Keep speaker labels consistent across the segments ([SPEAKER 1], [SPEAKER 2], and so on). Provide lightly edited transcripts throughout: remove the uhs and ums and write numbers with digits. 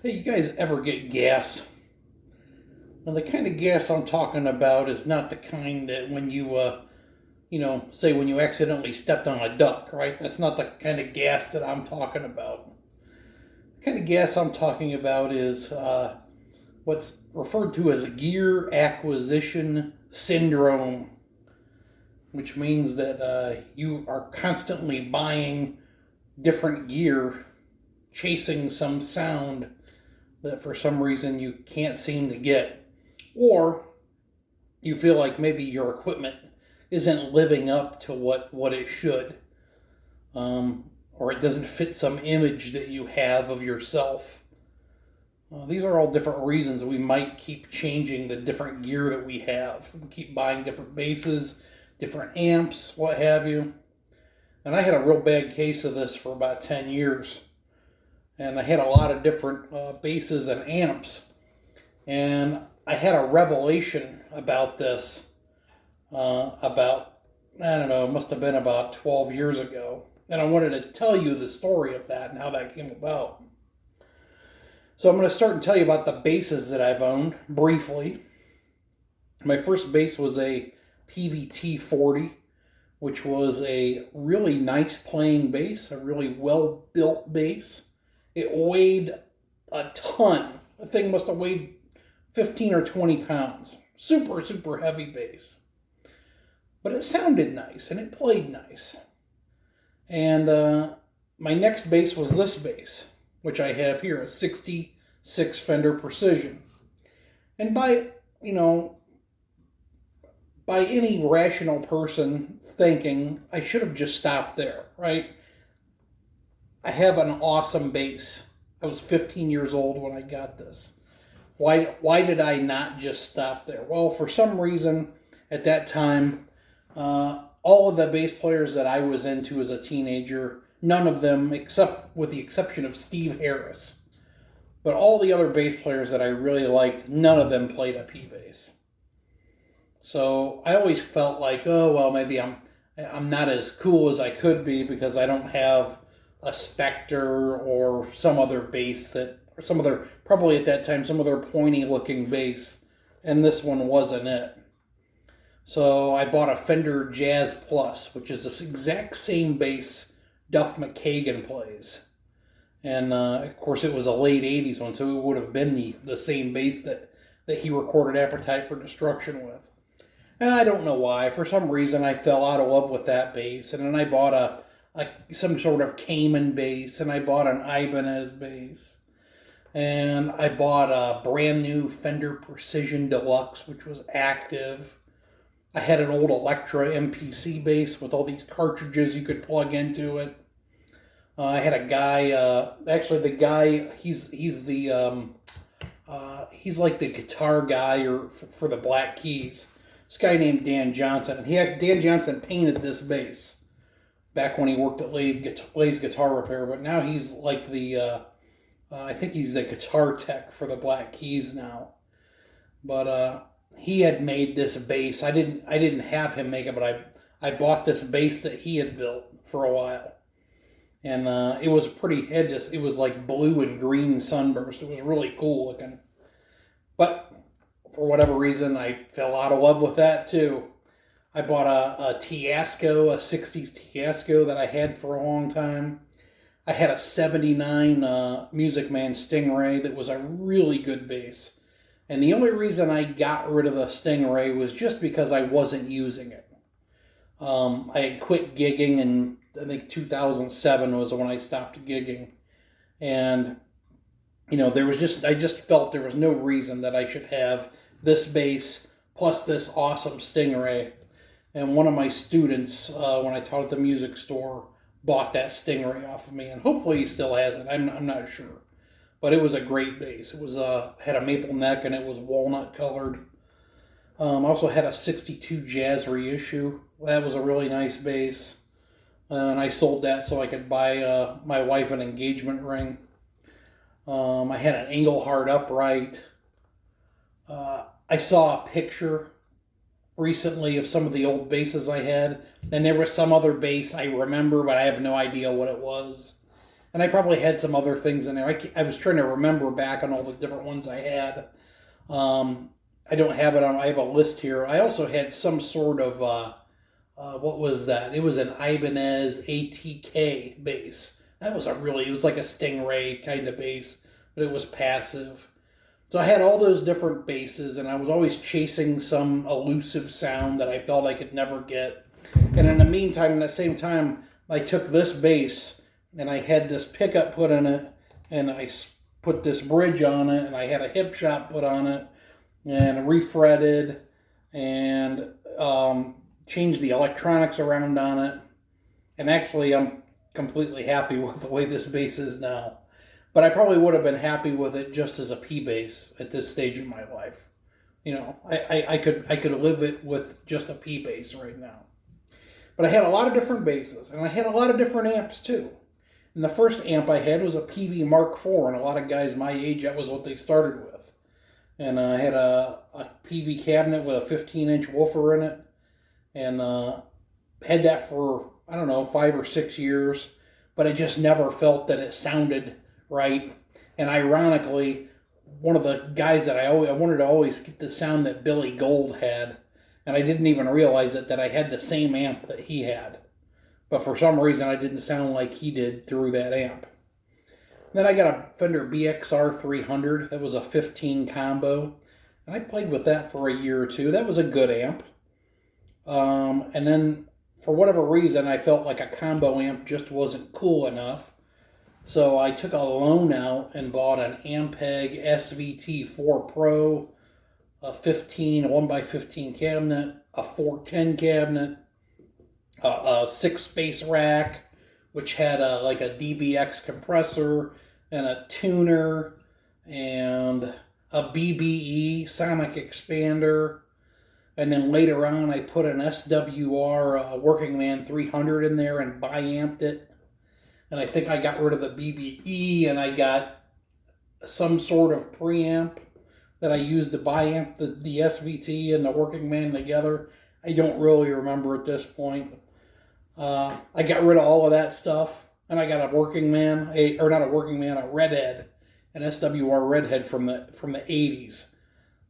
[SPEAKER 1] Hey, you guys ever get gas? Now, the kind of gas I'm talking about is not the kind that when say when you accidentally stepped on a duck, right? That's not the kind of gas that I'm talking about. The kind of gas I'm talking about is what's referred to as gear acquisition syndrome, which means that you are constantly buying different gear, chasing some sound that for some reason you can't seem to get. Or you feel like maybe your equipment isn't living up to what it should, or it doesn't fit some image that you have of yourself. These are all different reasons we might keep changing the different gear that we have. We keep buying different basses, different amps, what have you. And I had a real bad case of this for about 10 years. And I had a lot of different basses and amps. And I had a revelation about this about, I don't know, it must have been about 12 years ago. And I wanted to tell you the story of that and how that came about. So I'm going to start and tell you about the basses that I've owned briefly. My first bass was a PVT 40, which was a really nice playing bass, a really well-built bass. It weighed a ton. The thing must have weighed 15 or 20 pounds. Super, super heavy bass. But it sounded nice and it played nice. And my next bass was this bass, which I have here, a 66 Fender Precision. And by any rational person thinking, I should have just stopped there, right? I have an awesome bass. I was 15 years old when I got this. Why did I not just stop there? Well, for some reason, at that time, all of the bass players that I was into as a teenager, none of them, except with the exception of Steve Harris, but all the other bass players that I really liked, none of them played a P bass. So I always felt like, oh well, maybe I'm not as cool as I could be because I don't have a Spectre or some other bass or some other, probably at that time, some other pointy looking bass, and this one wasn't it. So I bought a Fender Jazz Plus, which is this exact same bass Duff McKagan plays. And of course it was a late 80s one, so it would have been the same bass that he recorded Appetite for Destruction with. And I don't know why. For some reason I fell out of love with that bass. And then I bought some sort of Cayman bass, and I bought an Ibanez bass. And I bought a brand new Fender Precision Deluxe, which was active. I had an old Electra MPC bass with all these cartridges you could plug into it. I had a guy, actually the guy, he's like the guitar guy for the Black Keys. This guy named Dan Johnson. And Dan Johnson painted this bass back when he worked at Lay's Guitar Repair, but now he's like I think he's the guitar tech for the Black Keys now. But he had made this bass. I didn't have him make it, but I bought this bass that he had built for a while. And it was it was like blue and green sunburst. It was really cool looking. But for whatever reason, I fell out of love with that too. I bought a Teisco, a 60s Teisco that I had for a long time. I had a 79 Music Man Stingray that was a really good bass. And the only reason I got rid of the Stingray was just because I wasn't using it. I had quit gigging, and I think 2007 was when I stopped gigging. And, I just felt there was no reason that I should have this bass plus this awesome Stingray. And one of my students, when I taught at the music store, bought that Stingray off of me. And hopefully he still has it. I'm not sure. But it was a great bass. It was had a maple neck and it was walnut colored. I also had a 62 Jazz reissue. That was a really nice bass. And I sold that so I could buy my wife an engagement ring. I had an Engelhardt upright. I saw a picture recently of some of the old basses I had. And there was some other bass I remember, but I have no idea what it was. And I probably had some other things in there. I was trying to remember back on all the different ones I had. I don't have it on. I have a list here. I also had some sort of what was that? It was an Ibanez ATK bass. That was it was like a Stingray kind of bass, but it was passive. So I had all those different basses, and I was always chasing some elusive sound that I felt I could never get. And in the meantime, at the same time, I took this bass, and I had this pickup put in it, and I put this bridge on it, and I had a hip shot put on it, and refretted, and changed the electronics around on it. And actually, I'm completely happy with the way this bass is now. But I probably would have been happy with it just as a P bass at this stage in my life. You know, I could live it with just a P bass right now. But I had a lot of different basses, and I had a lot of different amps too. And the first amp I had was a PV Mark IV, and a lot of guys my age, that was what they started with. And I had a PV cabinet with a 15-inch woofer in it, and had that for, I don't know, 5 or 6 years, but I just never felt that it sounded right. And ironically, one of the guys that I wanted to always get the sound that Billy Gold had, and I didn't even realize that I had the same amp that he had. But for some reason, I didn't sound like he did through that amp. Then I got a Fender BXR 300. That was a 15 combo. And I played with that for a year or two. That was a good amp. And then, for whatever reason, I felt like a combo amp just wasn't cool enough. So I took a loan out and bought an Ampeg SVT4 Pro, a 1x15 cabinet, a 410 cabinet, a 6-space rack, which had a DBX compressor and a tuner and a BBE sonic expander. And then later on, I put an SWR Working Man 300 in there and bi-amped it. And I think I got rid of the BBE, and I got some sort of preamp that I used to bi-amp the SVT and the Working Man together. I don't really remember at this point. I got rid of all of that stuff, and I got a Redhead, an SWR Redhead from the 80s.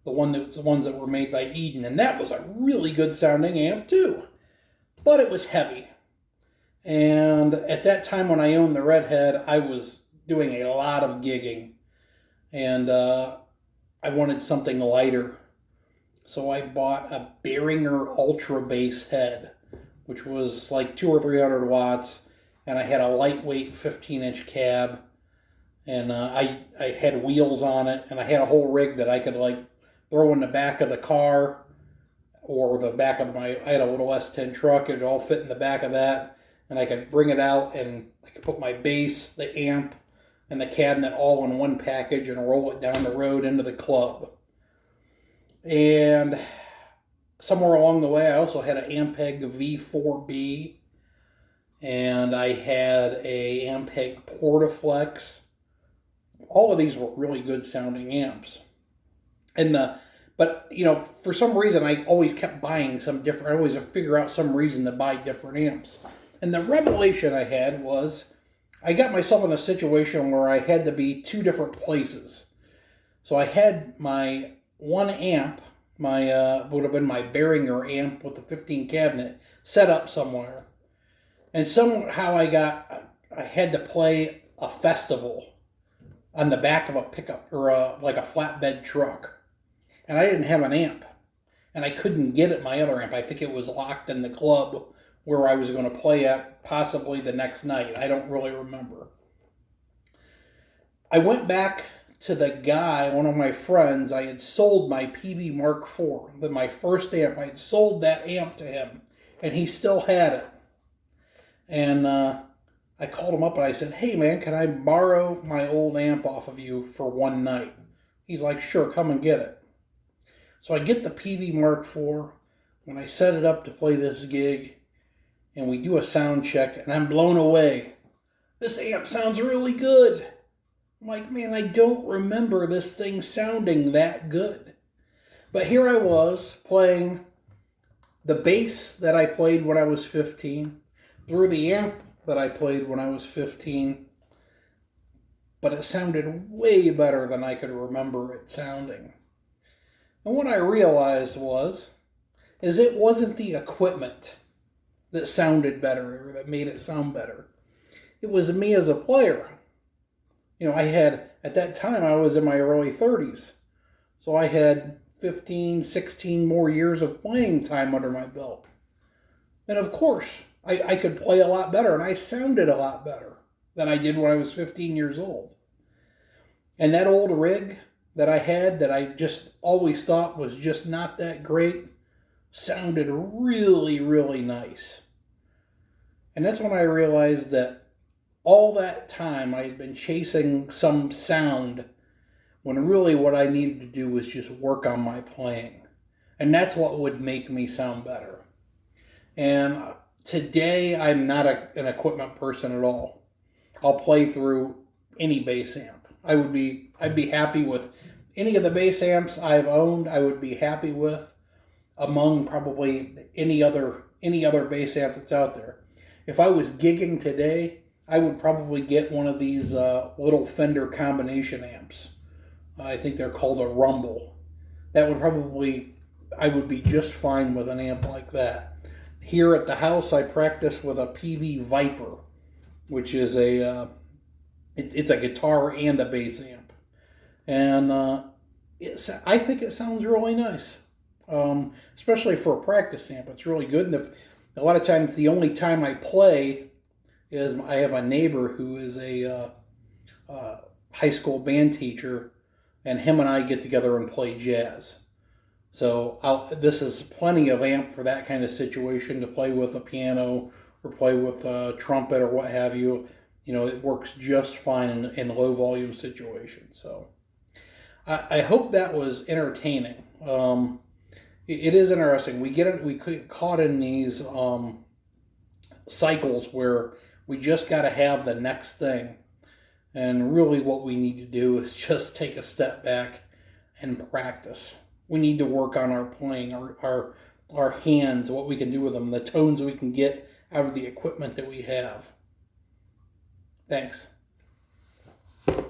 [SPEAKER 1] The ones that were made by Eden, and that was a really good sounding amp too. But it was heavy. And at that time when I owned the Redhead, I was doing a lot of gigging. And I wanted something lighter. So I bought a Behringer Ultra Bass head, which was like 200 or 300 watts. And I had a lightweight 15-inch cab. And I had wheels on it. And I had a whole rig that I could throw in the back of the car or the back of I had a little S10 truck. It would all fit in the back of that. And I could bring it out and I could put my bass, the amp, and the cabinet all in one package and roll it down the road into the club. And somewhere along the way, I also had an Ampeg V4B. And I had a Ampeg Portaflex. All of these were really good sounding amps. But, for some reason, I always kept buying some different. I always figure out some reason to buy different amps. And the revelation I had was I got myself in a situation where I had to be 2 different places. So I had my one amp, would have been my Behringer amp with the 15 cabinet, set up somewhere. And somehow I had to play a festival on the back of a pickup or a flatbed truck. And I didn't have an amp. And I couldn't get at my other amp. I think it was locked in the club where I was going to play at possibly the next night. I don't really remember. I went back to the guy, one of my friends. I had sold my PV Mark IV, my first amp. I had sold that amp to him, and he still had it. And I called him up and I said, "Hey man, can I borrow my old amp off of you for one night?" He's like, "Sure, come and get it." So I get the PV Mark IV, when I set it up to play this gig, and we do a sound check, and I'm blown away. This amp sounds really good. I'm like, man, I don't remember this thing sounding that good. But here I was playing the bass that I played when I was 15, through the amp that I played when I was 15, but it sounded way better than I could remember it sounding. And what I realized is it wasn't the equipment that sounded better or that made it sound better. It was me as a player. At that time, I was in my early 30s. So I had 15, 16 more years of playing time under my belt. And of course, I could play a lot better, and I sounded a lot better than I did when I was 15 years old. And that old rig that I had that I just always thought was just not that great sounded really, really nice. And that's when I realized that all that time I had been chasing some sound when really what I needed to do was just work on my playing. And that's what would make me sound better. And today I'm not an equipment person at all. I'll play through any bass amp. I'd be happy with any of the bass amps I've owned. I would be happy with among probably any other bass amp that's out there. If I was gigging today, I would probably get one of these little Fender combination amps. I think they're called a Rumble. I would be just fine with an amp like that. Here at the house, I practice with a PV Viper, which is it's a guitar and a bass amp. And I think it sounds really nice, especially for a practice amp. It's really good. And a lot of times the only time I play is I have a neighbor who is a high school band teacher, and him and I get together and play jazz. So this is plenty of amp for that kind of situation, to play with a piano or play with a trumpet or what have you. It works just fine in low volume situations. So I hope that was entertaining. It is interesting. We get caught in these cycles where we just got to have the next thing. And really what we need to do is just take a step back and practice. We need to work on our playing, our hands, what we can do with them, the tones we can get out of the equipment that we have. Thanks.